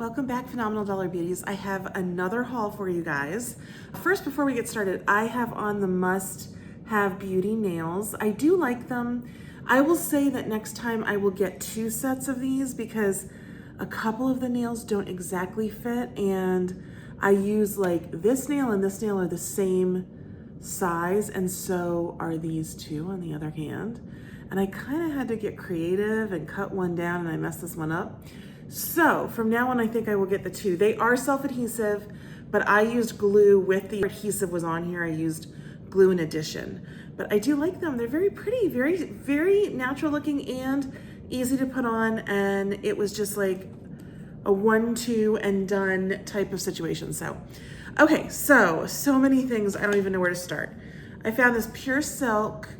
Welcome back, Phenomenal Dollar Beauties. I have another haul for you guys. First, before we get started, I have on the must-have beauty nails. I do like them. I will say that next time I will get 2 sets of these because a couple of the nails don't exactly fit, and I use like this nail and this nail are the same size, and so are these two on the other hand. And I kind of had to get creative and cut one down, and I messed this one up. So from now on, I think I will get the 2. They are self-adhesive, but I used glue with the adhesive was on here. I used glue in addition, but I do like them. They're very pretty, very natural looking and easy to put on. And it was just like a 1, 2 and done type of situation. So, okay, so many things. I don't even know where to start. I found this Pure Silk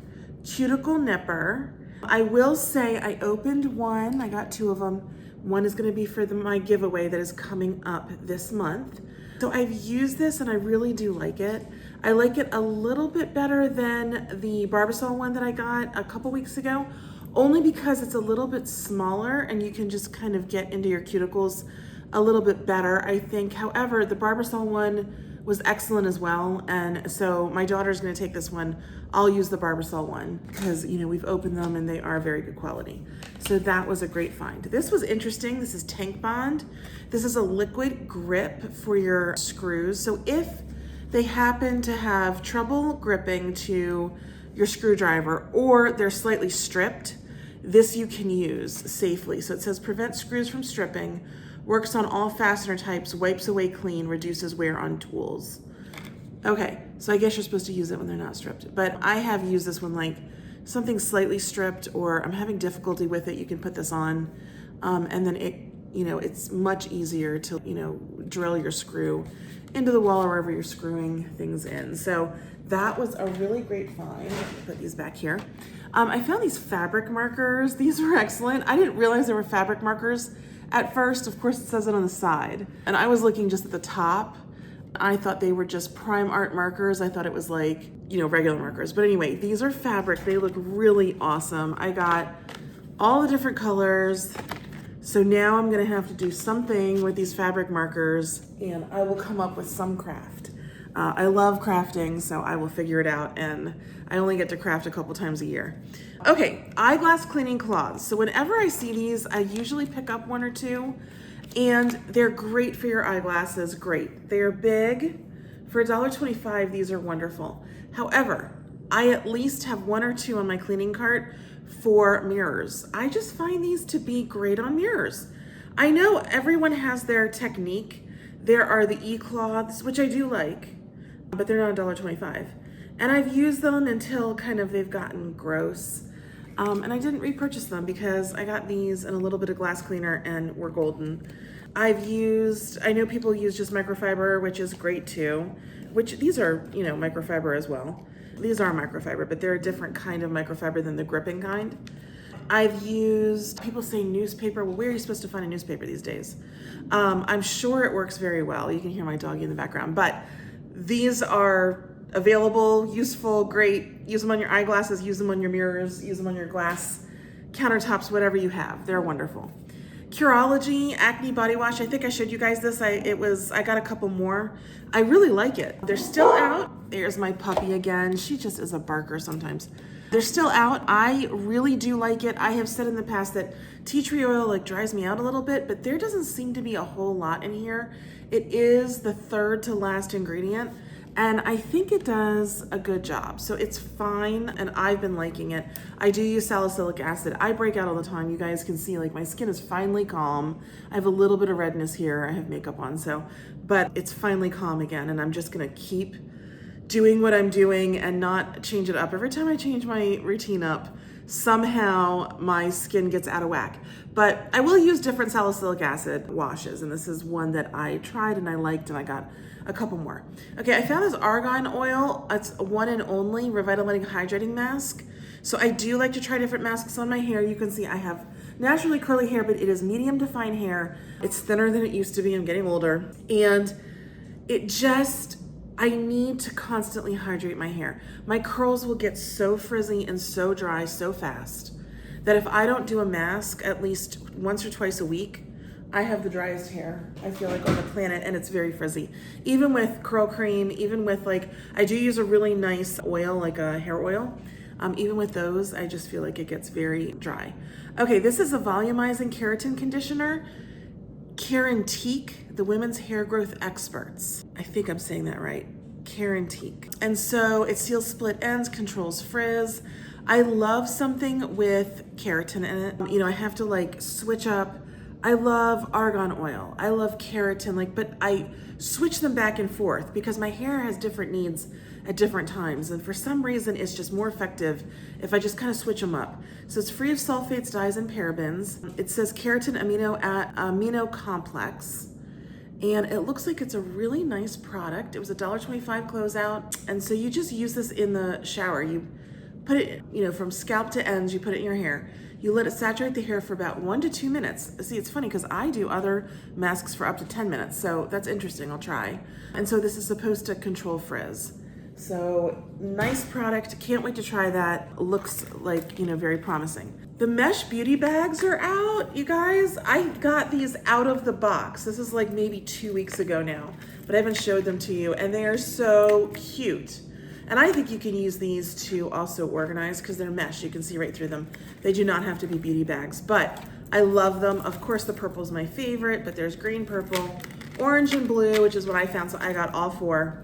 cuticle nipper. I will say I opened one. I got 2 of them. One is going to be for my giveaway that is coming up this month. So I've used this and I really do like it. I like it a little bit better than the Barbasol one that I got a couple weeks ago, only because it's a little bit smaller and you can just kind of get into your cuticles a little bit better, I think. However, the Barbasol one was excellent as well, and so my daughter's going to take this one. I'll use the Barbasol one because, you know, we've opened them and they are very good quality. So that was a great find. This was interesting. This is Tank Bond. This is a liquid grip for your screws. So if they happen to have trouble gripping to your screwdriver or they're slightly stripped, this you can use safely. So it says prevent screws from stripping, works on all fastener types, wipes away clean, reduces wear on tools. Okay, so I guess you're supposed to use it when they're not stripped, but I have used this one like something slightly stripped or I'm having difficulty with it. You can put this on and then it, you know, it's much easier to, you know, drill your screw into the wall or wherever you're screwing things in. So that was a really great find. Put these back here. I found these fabric markers. These were excellent. I didn't realize there were fabric markers at first. Of course, it says it on the side. And I was looking just at the top. I thought they were just prime art markers. I thought it was like, you know, regular markers. But anyway, these are fabric. They look really awesome. I got all the different colors. So now I'm gonna have to do something with these fabric markers and I will come up with some craft. I love crafting, so I will figure it out, and I only get to craft a couple times a year. Okay, eyeglass cleaning cloths. So whenever I see these, I usually pick up 1 or 2, and they're great for your eyeglasses, great. They're big. For $1.25, these are wonderful. However, I at least have 1 or 2 on my cleaning cart for mirrors. I just find these to be great on mirrors. I know everyone has their technique. There are the e-cloths, which I do like, but they're not $1.25. And I've used them until kind of they've gotten gross. And I didn't repurchase them because I got these and a little bit of glass cleaner and we're golden. I know people use just microfiber, which is great too, which these are, you know, microfiber as well. These are microfiber, but they're a different kind of microfiber than the gripping kind. I've used, people say newspaper. Well, where are you supposed to find a newspaper these days? I'm sure it works very well. You can hear my doggy in the background, but these are available, useful, great. Use them on your eyeglasses, use them on your mirrors, use them on your glass countertops, whatever you have. They're wonderful. Curology Acne Body Wash. I think I showed you guys this. I got a couple more. I really like it. They're still out. There's my puppy again. She just is a barker sometimes. They're still out. I really do like it. I have said in the past that tea tree oil like dries me out a little bit, but there doesn't seem to be a whole lot in here. It is the 3rd to last ingredient, and I think it does a good job. So it's fine, and I've been liking it. I do use salicylic acid. I break out all the time. You guys can see like my skin is finally calm. I have a little bit of redness here. I have makeup on, but it's finally calm again, and I'm just gonna keep doing what I'm doing and not change it up. Every time I change my routine up, somehow my skin gets out of whack. But I will use different salicylic acid washes, and this is one that I tried and I liked, and I got a couple more. Okay, I found this argan oil. It's one and only revitalizing hydrating mask. So I do like to try different masks on my hair. You can see I have naturally curly hair, but it is medium to fine hair. It's thinner than it used to be. I'm getting older, and it just, I need to constantly hydrate my hair. My curls will get so frizzy and so dry so fast that if I don't do a mask at least once or twice a week, I have the driest hair, I feel like, on the planet, and it's very frizzy. Even with curl cream, even with like, I do use a really nice oil, like a hair oil. Even with those, I just feel like it gets very dry. Okay, this is a volumizing keratin conditioner. Kerantique, the women's hair growth experts. I think I'm saying that right. Kerantique. And so it seals split ends, controls frizz. I love something with keratin in it. You know, I have to like switch up. I love argan oil. I love keratin, like, but I switch them back and forth because my hair has different needs at different times. And for some reason, it's just more effective if I just kind of switch them up. So it's free of sulfates, dyes, and parabens. It says keratin amino complex. And it looks like it's a really nice product. It was $1.25 closeout. And so you just use this in the shower. You put it, you know, from scalp to ends, you put it in your hair. You let it saturate the hair for about 1 to 2 minutes. See, it's funny because I do other masks for up to 10 minutes. So that's interesting, I'll try. And so this is supposed to control frizz. So nice product, can't wait to try that. Looks like, you know, very promising. The mesh beauty bags are out, you guys. I got these out of the box. This is like maybe 2 weeks ago now, but I haven't showed them to you, and they are so cute. And I think you can use these to also organize because they're mesh. You can see right through them. They do not have to be beauty bags, but I love them. Of course, the purple is my favorite, but there's green, purple, orange, and blue, which is what I found, so I got all 4.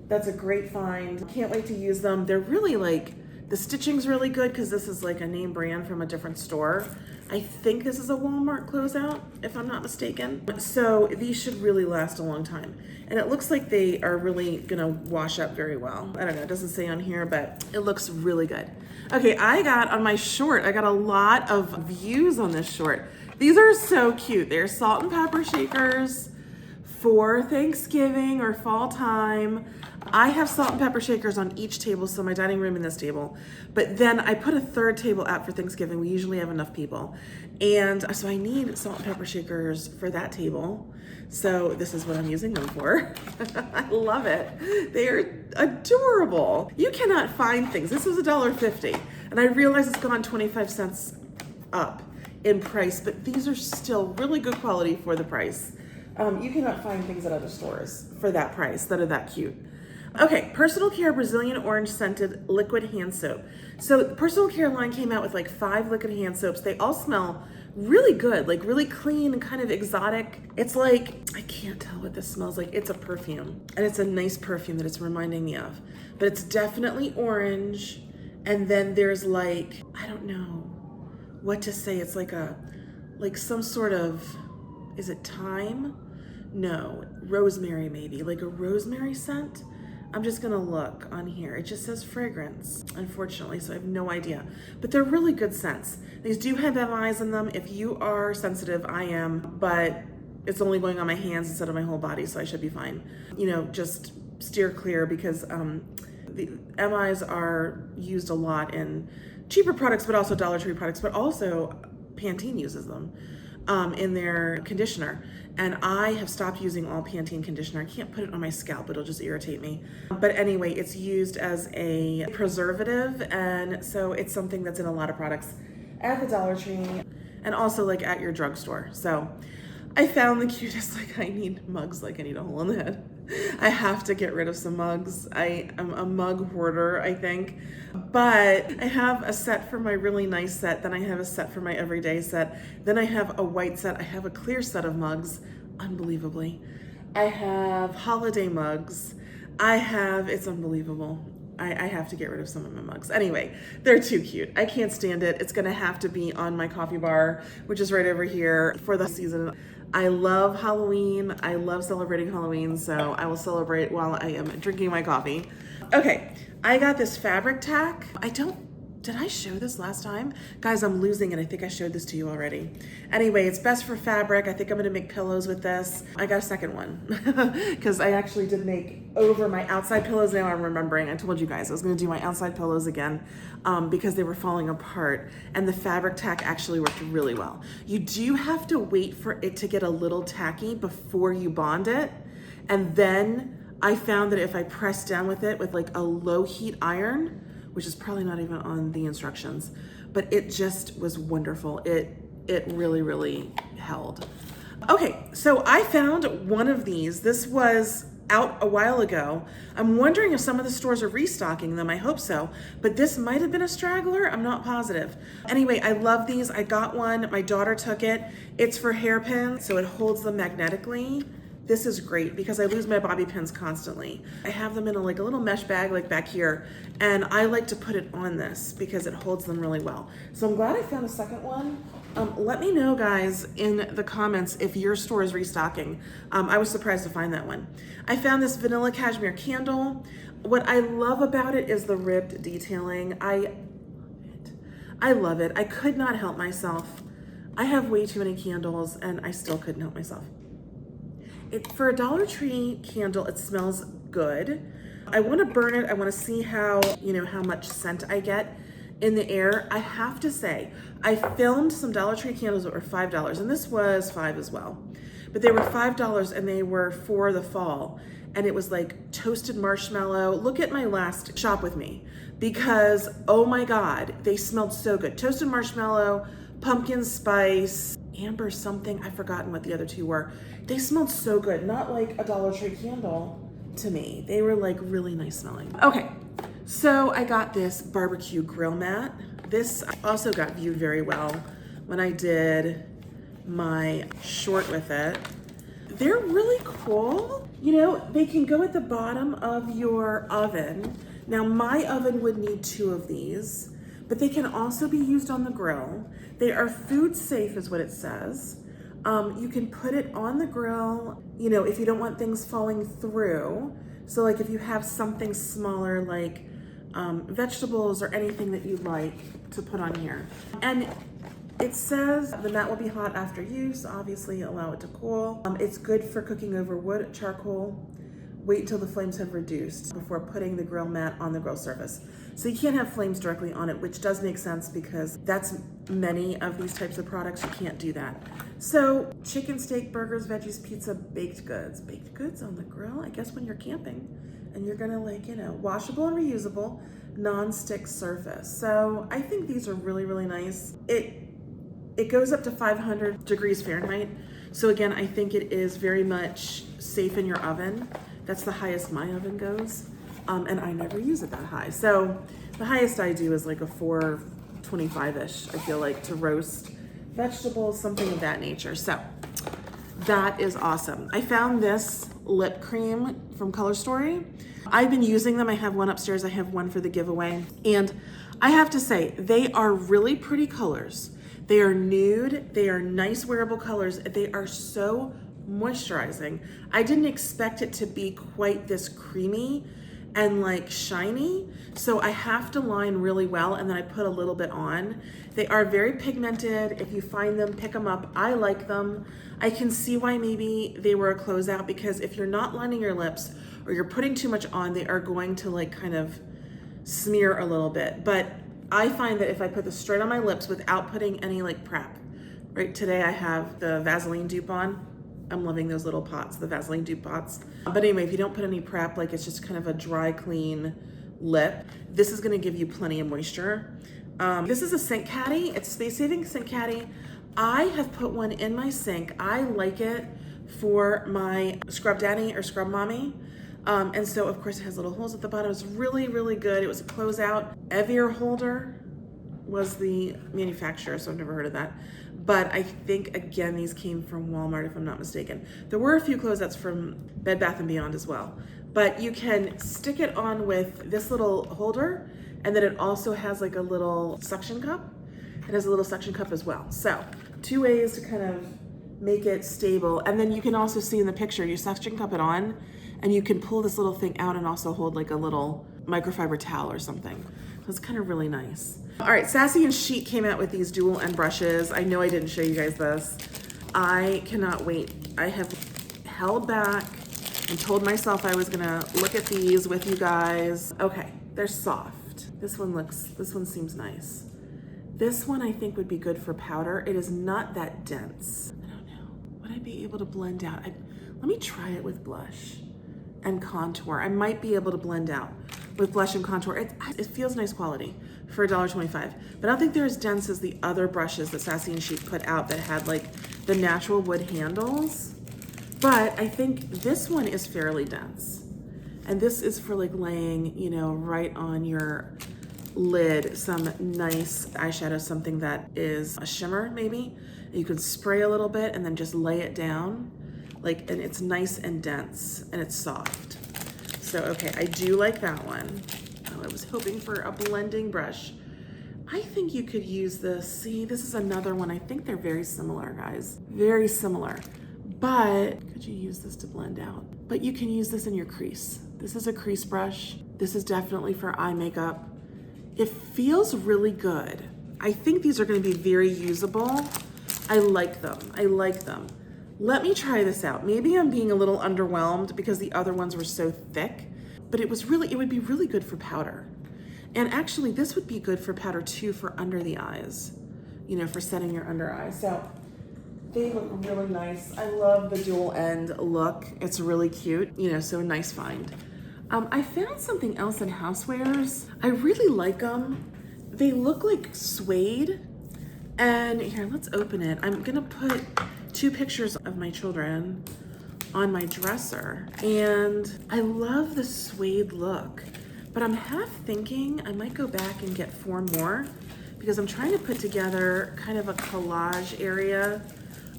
That's a great find. Can't wait to use them. They're really like, the stitching's really good because this is like a name brand from a different store. I think this is a Walmart closeout, if I'm not mistaken. So these should really last a long time. And it looks like they are really gonna wash up very well. I don't know, it doesn't say on here, but it looks really good. Okay, I got on my short, I got a lot of views on this short. These are so cute. They're salt and pepper shakers for Thanksgiving or fall time. I have salt and pepper shakers on each table, so my dining room and this table. But then I put a third table out for Thanksgiving. We usually have enough people. And so I need salt and pepper shakers for that table. So this is what I'm using them for. I love it. They are adorable. You cannot find things. This was $1.50. And I realize it's gone 25 cents up in price, but these are still really good quality for the price. You cannot find things at other stores for that price that are that cute. Okay, Personal Care Brazilian Orange Scented Liquid Hand Soap. So the Personal Care line came out with like 5 liquid hand soaps. They all smell really good, like really clean and kind of exotic. It's like, I can't tell what this smells like. It's a perfume, and it's a nice perfume that it's reminding me of. But it's definitely orange, and then there's like, I don't know what to say. It's like some sort of, is it thyme? No, rosemary maybe, like a rosemary scent. I'm just gonna look on here. It just says fragrance, unfortunately, so I have no idea. But they're really good scents. These do have MIs in them. If you are sensitive, I am, but it's only going on my hands instead of my whole body, so I should be fine. You know, just steer clear because the MIs are used a lot in cheaper products, but also Dollar Tree products, but also Pantene uses them in their conditioner. And I have stopped using all Pantene conditioner. I can't put it on my scalp, it'll just irritate me. But anyway, it's used as a preservative, and so it's something that's in a lot of products at the Dollar Tree and also like at your drugstore. So I found the cutest, like I need mugs, like I need a hole in the head. I have to get rid of some mugs. I am a mug hoarder, I think. But I have a set for my really nice set, then I have a set for my everyday set, then I have a white set, I have a clear set of mugs, unbelievably. I have holiday mugs. It's unbelievable. I have to get rid of some of my mugs. Anyway, they're too cute. I can't stand it. It's gonna have to be on my coffee bar, which is right over here for the season. I love Halloween. I love celebrating Halloween, so I will celebrate while I am drinking my coffee. Okay, I got this fabric tack. Did I show this last time? Guys, I'm losing it. I think I showed this to you already. Anyway, it's best for fabric. I think I'm gonna make pillows with this. I got a second one because I actually did make over my outside pillows. Now I'm remembering, I told you guys I was gonna do my outside pillows again because they were falling apart, and the fabric tack actually worked really well. You do have to wait for it to get a little tacky before you bond it, and then I found that if I press down with it with like a low heat iron, which is probably not even on the instructions, but it just was wonderful. It really, really held. Okay, so I found one of these. This was out a while ago. I'm wondering if some of the stores are restocking them. I hope so, but this might have been a straggler. I'm not positive. Anyway, I love these. I got one. My daughter took it. It's for hairpins, so it holds them magnetically. This is great because I lose my bobby pins constantly. I have them in a little mesh bag like back here, and I like to put it on this because it holds them really well. So I'm glad I found a second one. Let me know, guys, in the comments if your store is restocking. I was surprised to find that one. I found this vanilla cashmere candle. What I love about it is the ribbed detailing. I love it. I could not help myself. I have way too many candles and I still couldn't help myself. For a Dollar Tree candle, it smells good. I want to burn it. I want to see how much scent I get in the air. I have to say, I filmed some Dollar Tree candles that were $5, and this was $5 as well. But they were $5 and they were for the fall. And it was like toasted marshmallow. Look at my last shop with me because, oh my God, they smelled so good. Toasted marshmallow, pumpkin spice, amber something. I've forgotten what the other two were. They smelled so good. Not like a Dollar Tree candle to me. They were like really nice smelling. Okay, so I got this barbecue grill mat. This also got viewed very well when I did my short with it. They're really cool. They can go at the bottom of your oven. Now my oven would need 2 of these, but they can also be used on the grill. They are food safe is what it says. You can put it on the grill, if you don't want things falling through. So like if you have something smaller like vegetables or anything that you'd like to put on here. And it says the mat will be hot after use, obviously allow it to cool. It's good for cooking over wood, charcoal. Wait until the flames have reduced before putting the grill mat on the grill surface. So you can't have flames directly on it, which does make sense because that's many of these types of products, you can't do that. So chicken, steak, burgers, veggies, pizza, baked goods. Baked goods on the grill, I guess when you're camping and you're gonna washable and reusable, non-stick surface. So I think these are really, really nice. It goes up to 500 degrees Fahrenheit. So again, I think it is very much safe in your oven. That's the highest my oven goes. And I never use it that high. So the highest I do is like a 425-ish, I feel like, to roast vegetables, something of that nature. So that is awesome. I found this lip cream from Color Story. I've been using them. I have one upstairs. I have one for the giveaway. And I have to say, they are really pretty colors. They are nude. They are nice wearable colors. They are so moisturizing. I didn't expect it to be quite this creamy and like shiny. So I have to line really well and then I put a little bit on. They are very pigmented. If you find them, pick them up. I like them. I can see why maybe they were a closeout because if you're not lining your lips or you're putting too much on, they are going to like kind of smear a little bit. But I find that if I put this straight on my lips without putting any like prep, right? Today I have the Vaseline dupe on. I'm loving those little pots, the Vaseline dupe pots. But anyway, if you don't put any prep, like it's just kind of a dry, clean lip, this is gonna give you plenty of moisture. This is a sink caddy. It's a space-saving sink caddy. I have put one in my sink. I like it for my scrub daddy or scrub mommy. And so of course it has little holes at the bottom. It's really, really good. It was a closeout. Evier holder was the manufacturer, so I've never heard of that. But I think, again, these came from Walmart, if I'm not mistaken. There were a few closeouts from Bed Bath & Beyond as well. But you can stick it on with this little holder, and then it also has like a little suction cup. It has a little suction cup as well. So 2 ways to kind of make it stable. And then you can also see in the picture, you suction cup it on, and you can pull this little thing out and also hold like a little microfiber towel or something. So it's kind of really nice. All right, Sassy and Chic came out with these dual end brushes. I know I didn't show you guys this. I cannot wait. I have held back and told myself I was gonna look at these with you guys. Okay, they're soft. This one seems nice. This one I think would be good for powder. It is not that dense. I don't know, would I be able to blend out? Let me try it with blush and contour. I might be able to blend out with blush and contour. It feels nice quality for $1.25, but I don't think they're as dense as the other brushes that Sassy and Chic put out that had like the natural wood handles, but I think this one is fairly dense. And this is for like laying, you know, right on your lid, some nice eyeshadow, something that is a shimmer maybe. You can spray a little bit and then just lay it down. Like, and it's nice and dense and it's soft. So, okay, I do like that one. Oh, I was hoping for a blending brush. I think you could use this. See, this is another one. I think they're very similar, guys. Very similar. But could you use this to blend out? But you can use this in your crease. This is a crease brush. This is definitely for eye makeup. It feels really good. I think these are going to be very usable. I like them. I like them. Let me try this out. Maybe I'm being a little underwhelmed because the other ones were so thick, but it would be really good for powder. And actually this would be good for powder too, for under the eyes, you know, for setting your under eye. So they look really nice. I love the dual end look. It's really cute, you know, so a nice find. I found something else in housewares. I really like them. They look like suede. And here, let's open it. I'm gonna put 2 pictures of my children on my dresser. And I love the suede look, but I'm half thinking I might go back and get 4 more because I'm trying to put together kind of a collage area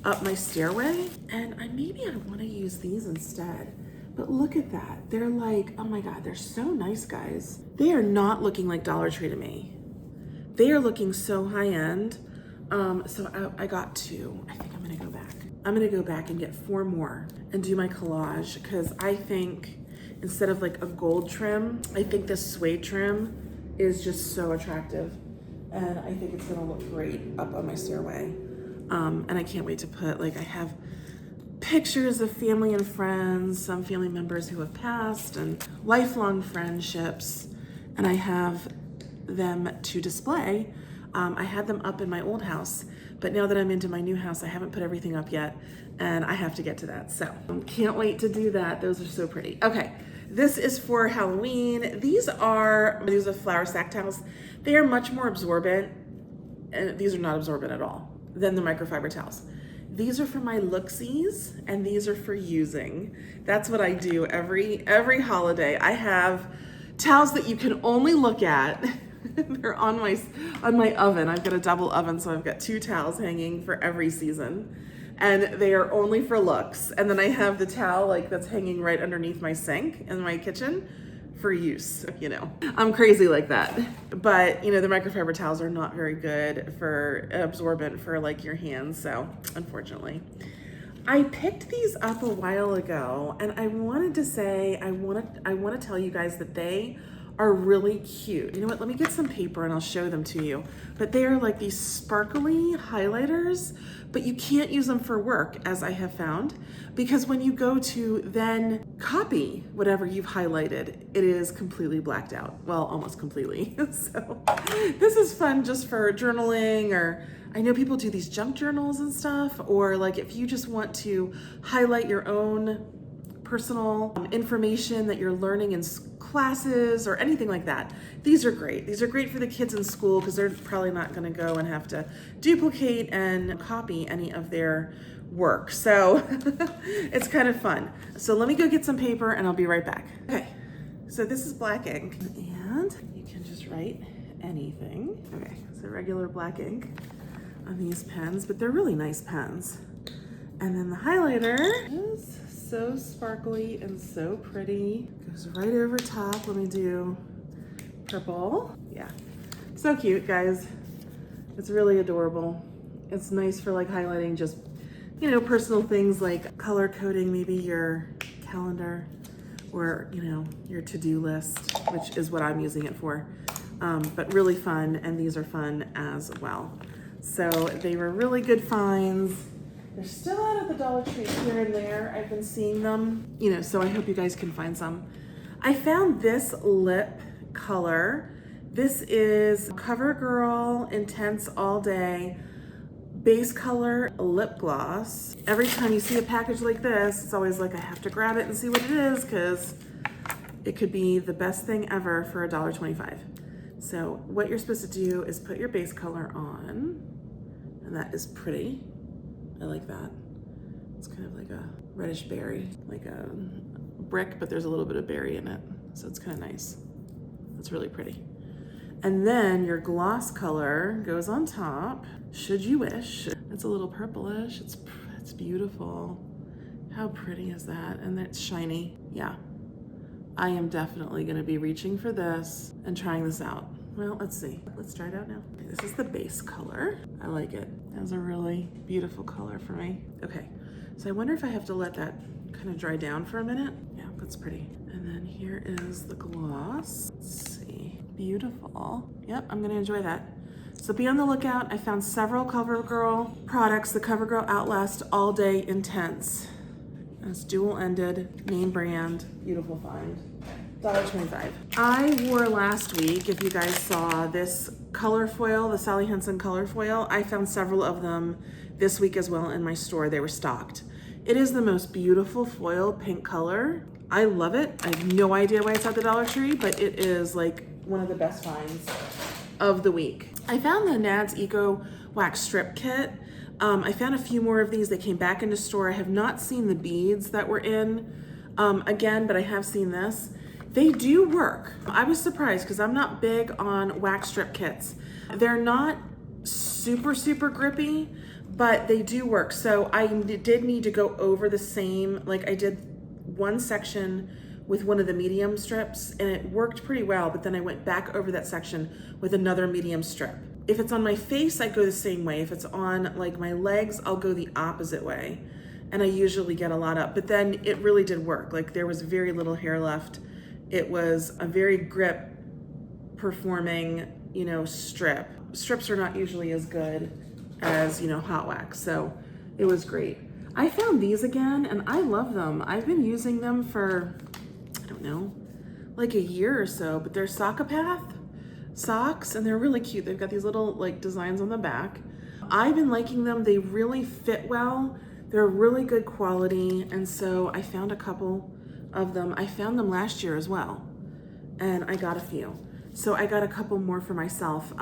up my stairway. And maybe I wanna use these instead. But look at that. They're like, oh my God, they're so nice, guys. They are not looking like Dollar Tree to me. They are looking so high end. So I got 2. I think I'm gonna go back. I'm gonna go back and get 4 more and do my collage because I think instead of like a gold trim, I think this suede trim is just so attractive. And I think it's gonna look great up on my stairway. And I can't wait to put, like, I have pictures of family and friends, some family members who have passed and lifelong friendships. And I have them to display. I had them up in my old house, but now that I'm into my new house, I haven't put everything up yet and I have to get to that. So can't wait to do that. Those are so pretty. Okay, this is for Halloween. These are flour sack towels. They are much more absorbent, and these are not absorbent at all, than the microfiber towels. These are for my looksies and these are for using. That's what I do every holiday. I have towels that you can only look at. They're on my oven. I've got a double oven, so I've got 2 towels hanging for every season. And they are only for looks. And then I have the towel like that's hanging right underneath my sink in my kitchen for use, you know. I'm crazy like that. But, you know, the microfiber towels are not very good for absorbent for like your hands, so unfortunately. I picked these up a while ago and I wanted to say, I want to tell you guys that they are really cute. You know what, let me get some paper and I'll show them to you. But they are like these sparkly highlighters, but you can't use them for work, as I have found, because when you go to then copy whatever you've highlighted, it is completely blacked out. Well, almost completely. So this is fun just for journaling, or I know people do these junk journals and stuff, or like if you just want to highlight your own personal information that you're learning in classes or anything like that. These are great. These are great for the kids in school because they're probably not going to go and have to duplicate and copy any of their work. So it's kind of fun. So let me go get some paper and I'll be right back. Okay, so this is black ink and you can just write anything. Okay, so regular black ink on these pens, but they're really nice pens. And then the highlighter is so sparkly and so pretty. Goes right over top. Let me do purple. Yeah, so cute, guys. It's really adorable. It's nice for like highlighting just, you know, personal things like color coding maybe your calendar or, you know, your to-do list, which is what I'm using it for. But really fun, and these are fun as well. So they were really good finds. They're still out at the Dollar Tree here and there. I've been seeing them, you know, so I hope you guys can find some. I found this lip color. This is CoverGirl Intense All Day Base Color Lip Gloss. Every time you see a package like this, it's always like I have to grab it and see what it is because it could be the best thing ever for $1.25. So what you're supposed to do is put your base color on, and that is pretty. I like that. It's kind of like a reddish berry, like a brick, but there's a little bit of berry in it. So it's kind of nice. It's really pretty. And then your gloss color goes on top, should you wish. It's a little purplish. It's beautiful. How pretty is that? And it's shiny. Yeah. I am definitely gonna be reaching for this and trying this out. Well, let's see. Let's try it out now. Okay, this is the base color. I like it. That's a really beautiful color for me. Okay, so I wonder if I have to let that kind of dry down for a minute. Yeah, that's pretty. And then here is the gloss. Let's see. Beautiful. Yep, I'm gonna enjoy that. So be on the lookout. I found several CoverGirl products. The CoverGirl Outlast All Day Intense. It's dual-ended, name brand, beautiful find. $1.25. I wore last week, if you guys saw, this color foil, the Sally Hansen color foil. I found several of them this week as well in my store. They were stocked. It is the most beautiful foil pink color. I love it. I have no idea why it's at the Dollar Tree, but it is like one of the best finds of the week. I found the Nads Eco Wax Strip Kit. I found a few more of these. They came back into store. I have not seen the beads that were in again, but I have seen this. They do work. I was surprised because I'm not big on wax strip kits. They're not super, super grippy, but they do work. So I did need to go over the same, like I did one section with one of the medium strips and it worked pretty well, but then I went back over that section with another medium strip. If it's on my face, I go the same way. If it's on like my legs, I'll go the opposite way. And I usually get a lot up, but then it really did work. Like there was very little hair left. It was a very grip performing, strip. Strips are not usually as good as, hot wax. So it was great. I found these again and I love them. I've been using them for, I don't know, like a year or so, but they're Sockopath socks and they're really cute. They've got these little like designs on the back. I've been liking them. They really fit well. They're really good quality. And so I found a couple of them. I found them last year as well. And I got a few. So I got a couple more for myself.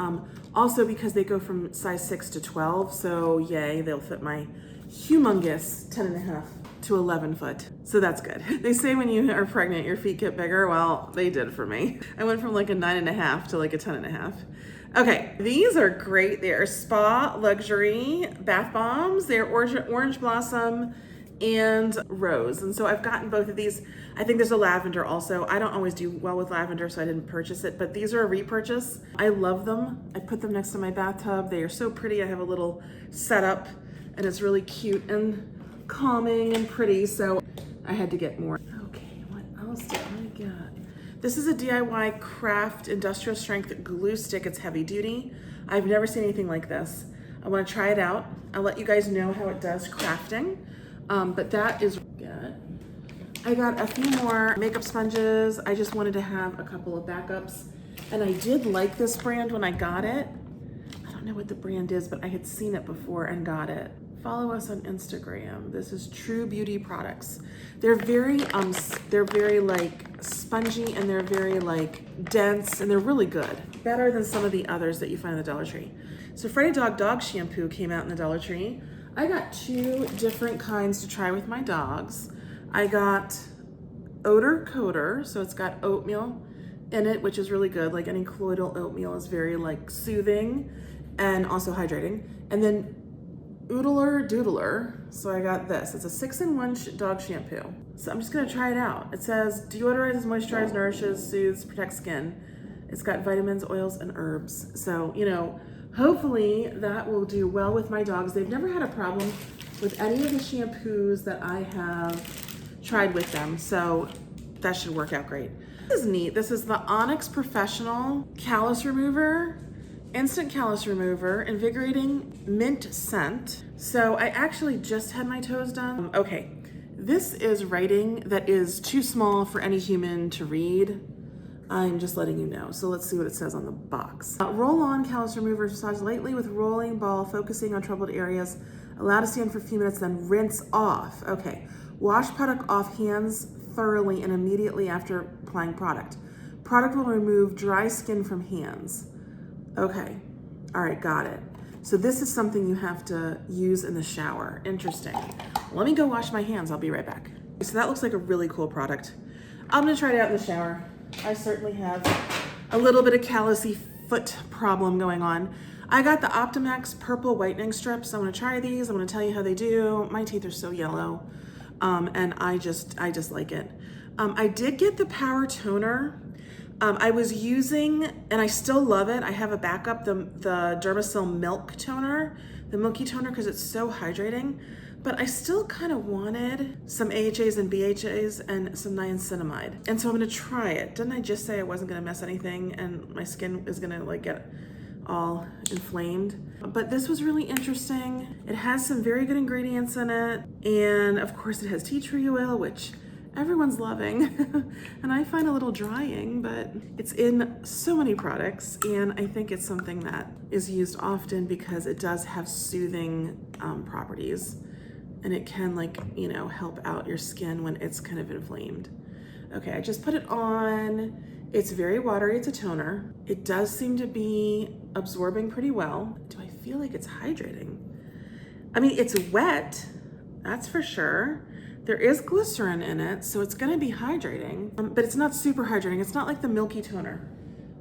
Also because they go from size 6 to 12. So yay, they'll fit my humongous 10.5 to 11 foot. So that's good. They say when you are pregnant, your feet get bigger. Well, they did for me. I went from like a 9.5 to like a 10.5. Okay, these are great. They are Spa Luxury Bath Bombs. They're orange blossom and rose. And so I've gotten both of these. I think there's a lavender also. I don't always do well with lavender, so I didn't purchase it, but these are a repurchase. I love them. I put them next to my bathtub. They are so pretty. I have a little setup and it's really cute and calming and pretty, so I had to get more. Okay, what else did I get? This is a DIY craft industrial strength glue stick. It's heavy duty. I've never seen anything like this. I want to try it out. I'll let you guys know how it does crafting, but that is good. I got a few more makeup sponges. I just wanted to have a couple of backups, and I did like this brand when I got it. I don't know what the brand is, but I had seen it before and got it. Follow us on Instagram. This is True Beauty Products. They're very like spongy and they're very like dense and they're really good. Better than some of the others that you find at the Dollar Tree. So Freddy Dog shampoo came out in the Dollar Tree. I got 2 different kinds to try with my dogs. I got Odor Coater, so it's got oatmeal in it, which is really good. Like any colloidal oatmeal is very like soothing and also hydrating. And then Oodler Doodler. So I got this. It's a 6-in-1 dog shampoo. So I'm just gonna try it out. It says deodorizes, moisturizes, nourishes, soothes, protects skin. It's got vitamins, oils, and herbs. So, hopefully that will do well with my dogs. They've never had a problem with any of the shampoos that I have tried with them. So that should work out great. This is neat. This is the Onyx Professional Callus Remover. Instant callus remover, invigorating mint scent. So I actually just had my toes done. Okay, this is writing that is too small for any human to read. I'm just letting you know. So let's see what it says on the box. Roll on callus remover, massage lightly with rolling ball, focusing on troubled areas. Allow to stand for a few minutes, then rinse off. Okay, wash product off hands thoroughly and immediately after applying product. Product will remove dry skin from hands. Okay, all right, got it. So this is something you have to use in the shower. Interesting. Let me go wash my hands. I'll be right back. So that looks like a really cool product. I'm gonna try it out in the shower. I certainly have a little bit of callousy foot problem going on. I got the Optimax purple whitening strips. I'm gonna try these. I'm gonna tell you how they do. My teeth are so yellow, and I just like it. I did get the Power Toner. I was using, and I still love it, I have a backup, the Dermasil Milk Toner, the Milky Toner, because it's so hydrating, but I still kind of wanted some AHAs and BHAs and some niacinamide. And so I'm gonna try it. Didn't I just say I wasn't gonna mess anything and my skin is gonna like get all inflamed? But this was really interesting. It has some very good ingredients in it. And of course it has tea tree oil, which everyone's loving. And I find a little drying, but it's in so many products. And I think it's something that is used often because it does have soothing properties. And it can, like, you know, help out your skin when it's kind of inflamed. Okay, I just put it on. It's very watery, it's a toner. It does seem to be absorbing pretty well. Do I feel like it's hydrating? I mean, it's wet, that's for sure. There is glycerin in it, so it's gonna be hydrating, but it's not super hydrating. It's not like the Milky Toner.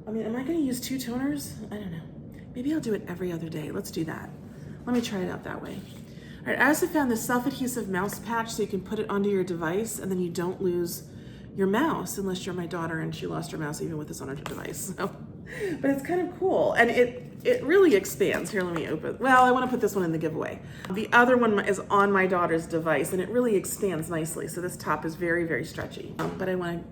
I mean, am I gonna use 2 toners? I don't know. Maybe I'll do it every other day. Let's do that. Let me try it out that way. All right, I also found this self-adhesive mouse patch so you can put it onto your device and then you don't lose your mouse, unless you're my daughter and she lost her mouse even with this on her device. So, but it's kind of cool, and it really expands. Here, let me open. Well, I want to put this one in the giveaway. The other one is on my daughter's device, and it really expands nicely. So this top is very, very stretchy. But I wanted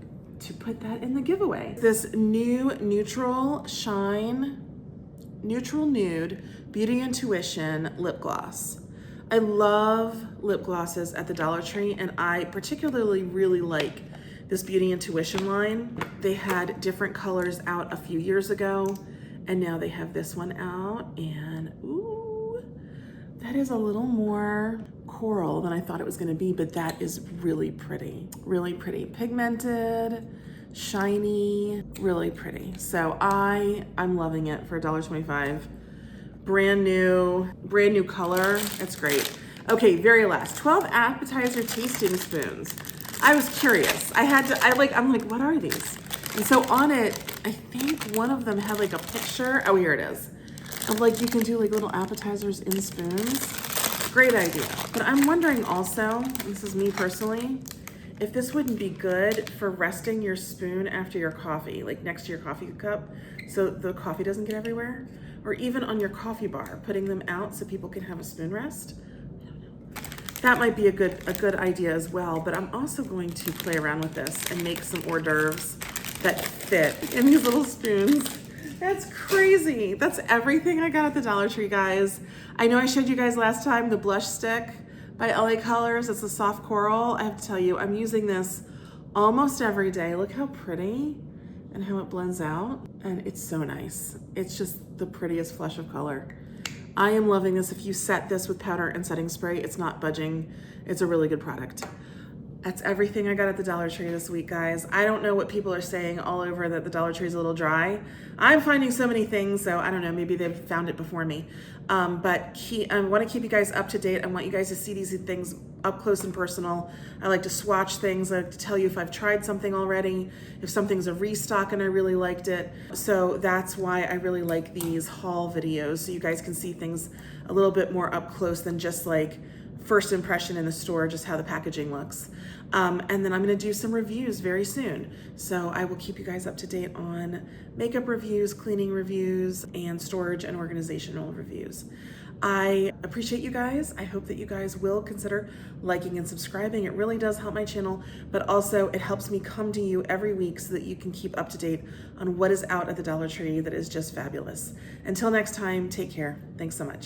to put that in the giveaway. This new Neutral Shine, Neutral Nude Beauty Intuition lip gloss. I love lip glosses at the Dollar Tree, and I particularly really like this Beauty Intuition line. They had different colors out a few years ago, and now they have this one out, and ooh, that is a little more coral than I thought it was gonna be, but that is really pretty, really pretty. Pigmented, shiny, really pretty. So I'm loving it for $1.25. Brand new color, it's great. Okay, very last, 12 appetizer tasting spoons. I was curious. I'm like, what are these? And so on it, I think one of them had like a picture. Oh, here it is. Of like, you can do like little appetizers in spoons. Great idea. But I'm wondering also, this is me personally, if this wouldn't be good for resting your spoon after your coffee, like next to your coffee cup, so the coffee doesn't get everywhere. Or even on your coffee bar, putting them out so people can have a spoon rest. That might be a good idea as well, but I'm also going to play around with this and make some hors d'oeuvres that fit in these little spoons. That's crazy. That's everything I got at the Dollar Tree, guys. I know I showed you guys last time the blush stick by LA Colors. It's a soft coral. I have to tell you, I'm using this almost every day. Look how pretty and how it blends out. And it's so nice. It's just the prettiest flush of color. I am loving this. If you set this with powder and setting spray, it's not budging. It's a really good product. That's everything I got at the Dollar Tree this week, guys. I don't know what people are saying all over that the Dollar Tree is a little dry. I'm finding so many things, so I don't know, maybe they've found it before me. But I want to keep you guys up to date. I want you guys to see these things up close and personal. I like to swatch things. I like to tell you if I've tried something already, if something's a restock and I really liked it. So that's why I really like these haul videos, so you guys can see things a little bit more up close than just like first impression in the store, just how the packaging looks. And then I'm gonna do some reviews very soon. So I will keep you guys up to date on makeup reviews, cleaning reviews, and storage and organizational reviews. I appreciate you guys. I hope that you guys will consider liking and subscribing. It really does help my channel, but also it helps me come to you every week so that you can keep up to date on what is out at the Dollar Tree that is just fabulous. Until next time, take care. Thanks so much.